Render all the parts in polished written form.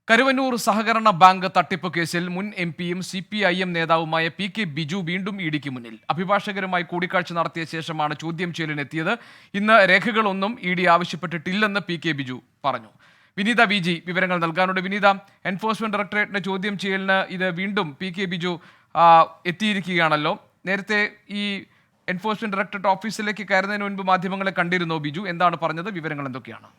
കരുവന്നൂർ സഹകരണ ബാങ്ക് തട്ടിപ്പ് കേസിൽ മുൻ എംപിയും CPIM നേതാവുമായ PK ബിജു വീണ്ടും ഇഡിക്ക് മുന്നിൽ. അഭിഭാഷകരുമായി കൂടിക്കാഴ്ച നടത്തിയ ശേഷമാണ് ചോദ്യം ചെയ്യലിനെത്തിയത്. ഇന്ന് രേഖകളൊന്നും ഇഡി ആവശ്യപ്പെട്ടിട്ടില്ലെന്ന് PK ബിജു പറഞ്ഞു. വിനീത VG വിവരങ്ങൾ നൽകാനുണ്ട്. വിനീത, എൻഫോഴ്സ്മെന്റ് ഡയറക്ടറേറ്റിന്റെ ചോദ്യം ചെയ്യലിന് ഇത് വീണ്ടും PK ബിജു എത്തിയിരിക്കുകയാണല്ലോ. നേരത്തെ ഈ എൻഫോഴ്സ്മെന്റ് ഡയറക്ടറേറ്റ് ഓഫീസിലേക്ക് കയറുന്നതിന് മുൻപ് മാധ്യമങ്ങളെ കണ്ടിരുന്നോ ബിജു? എന്താണ് പറഞ്ഞത്? വിവരങ്ങൾ എന്തൊക്കെയാണ്?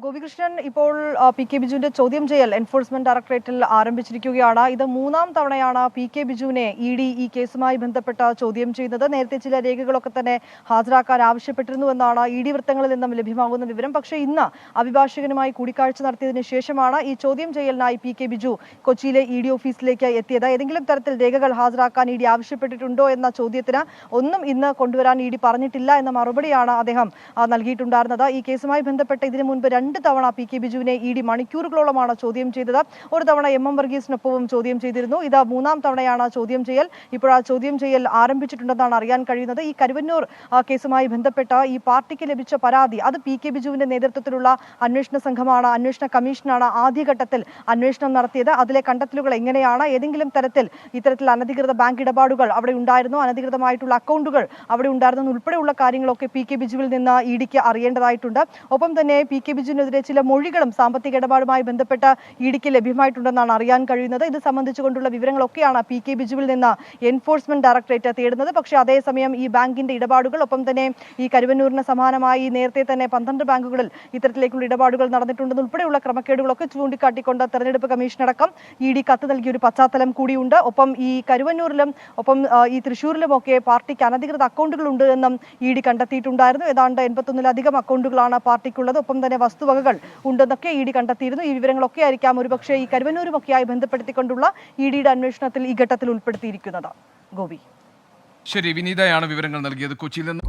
ഗോപികൃഷ്ണൻ, ഇപ്പോൾ PK ബിജുവിന്റെ ചോദ്യം ചെയ്യൽ എൻഫോഴ്സ്മെന്റ് ഡയറക്ടറേറ്റിൽ ആരംഭിച്ചിരിക്കുകയാണ്. ഇത് മൂന്നാം തവണയാണ് PK ബിജുവിനെ ED ഈ കേസുമായി ബന്ധപ്പെട്ട ചോദ്യം ചെയ്യുന്നത്. നേരത്തെ ചില രേഖകളൊക്കെ തന്നെ ഹാജരാക്കാൻ ആവശ്യപ്പെട്ടിരുന്നുവെന്നാണ് ED വൃത്തങ്ങളിൽ നിന്നും ലഭ്യമാകുന്ന വിവരം. പക്ഷേ ഇന്ന് അഭിഭാഷകനുമായി കൂടിക്കാഴ്ച നടത്തിയതിനു ശേഷമാണ് ഈ ചോദ്യം ചെയ്യലിനായി PK ബിജു കൊച്ചിയിലെ ED ഓഫീസിലേക്ക് എത്തിയത്. ഏതെങ്കിലും തരത്തിൽ രേഖകൾ ഹാജരാക്കാൻ ED ആവശ്യപ്പെട്ടിട്ടുണ്ടോ എന്ന ചോദ്യത്തിന് ഒന്നും ഇന്ന് കൊണ്ടുവരാൻ ED പറഞ്ഞിട്ടില്ല എന്ന മറുപടിയാണ് അദ്ദേഹം നൽകിയിട്ടുണ്ടായിരുന്നത്. ഈ കേസുമായി ബന്ധപ്പെട്ട് ഇതിനു മുൻപ് 2 തവണ PK ബിജുവിനെ ED മണിക്കൂറുകളോളമാണ് ചോദ്യം ചെയ്തത്. ഒരു തവണ MM വർഗീസിനൊപ്പവും ചോദ്യം ചെയ്തിരുന്നു. ഇത് മൂന്നാം തവണയാണ് ചോദ്യം ചെയ്യൽ. ഇപ്പോൾ ആ ചോദ്യം ചെയ്യൽ ആരംഭിച്ചിട്ടുണ്ടെന്നാണ് അറിയാൻ കഴിയുന്നത്. ഈ കരുവന്നൂർ കേസുമായി ബന്ധപ്പെട്ട ഈ പാർട്ടിക്ക് ലഭിച്ച പരാതി, അത് PK ബിജുവിന്റെ നേതൃത്വത്തിലുള്ള അന്വേഷണ സംഘമാണ്, അന്വേഷണ കമ്മീഷനാണ് ആദ്യഘട്ടത്തിൽ അന്വേഷണം നടത്തിയത്. അതിലെ കണ്ടെത്തലുകൾ എങ്ങനെയാണ്, ഏതെങ്കിലും തരത്തിൽ ഇത്തരത്തിൽ അനധികൃത ബാങ്ക് ഇടപാടുകൾ അവിടെ ഉണ്ടായിരുന്നു, അനധികൃതമായിട്ടുള്ള അക്കൗണ്ടുകൾ അവിടെ ഉണ്ടായിരുന്നു ഉൾപ്പെടെയുള്ള കാര്യങ്ങളൊക്കെ PK ബിജുവിൽ നിന്ന് EDക്ക് അറിയേണ്ടതായിട്ടുണ്ട്. ഒപ്പം തന്നെ PK ബിജുവിനെതിരെ ചില മൊഴികളും സാമ്പത്തിക ഇടപാടുമായി ബന്ധപ്പെട്ട EDക്ക് ലഭ്യമായിട്ടുണ്ടെന്നാണ് അറിയാൻ കഴിയുന്നത്. ഇത് സംബന്ധിച്ചുകൊണ്ടുള്ള വിവരങ്ങളൊക്കെയാണ് PK ബിജുവിൽ നിന്ന് എൻഫോഴ്സ്മെന്റ് ഡയറക്ടറേറ്റ് തേടുന്നത്. പക്ഷേ അതേസമയം ഈ ബാങ്കിന്റെ ഇടപാടുകൾ, ഒപ്പം തന്നെ ഈ കരുവന്നൂരിന് സമാനമായി നേരത്തെ തന്നെ 12 ബാങ്കുകളിൽ ഇത്തരത്തിലേക്കുള്ള ഇടപാടുകൾ നടന്നിട്ടുണ്ടെന്ന് ഉൾപ്പെടെയുള്ള ക്രമക്കേടുകളൊക്കെ ചൂണ്ടിക്കാട്ടിക്കൊണ്ട് തെരഞ്ഞെടുപ്പ് കമ്മീഷനടക്കം ED കത്ത് നൽകിയ ഒരു പശ്ചാത്തലം കൂടിയുണ്ട്. ഒപ്പം ഈ കരുവന്നൂരിലും ഒപ്പം ഈ തൃശ്ശൂരിലുമൊക്കെ പാർട്ടിക്ക് അനധികൃത അക്കൗണ്ടുകൾ ഉണ്ട് എന്നും ED കണ്ടെത്തിയിട്ടുണ്ടായിരുന്നു. ഏതാണ്ട് 81-ലധികം അക്കൗണ്ടുകളാണ് പാർട്ടിക്കുള്ളത്. ഒപ്പം തന്നെ വസ്തുവകകൾ ഉണ്ടെന്നൊക്കെ ED കണ്ടെത്തിയിരുന്നു. ഈ വിവരങ്ങളൊക്കെ ആയിരിക്കാം ഒരുപക്ഷെ ഈ കരുവന്നൂരുമൊക്കെയായി ബന്ധപ്പെടുത്തിക്കൊണ്ടുള്ള EDയുടെ അന്വേഷണത്തിൽ ഈ ഘട്ടത്തിൽ ഉൾപ്പെടുത്തിയിരിക്കുന്നത്. ഗോപി, ശരി, വിനീതയാണ് വിവരങ്ങൾ നൽകിയത് കൊച്ചിയിൽ നിന്ന്.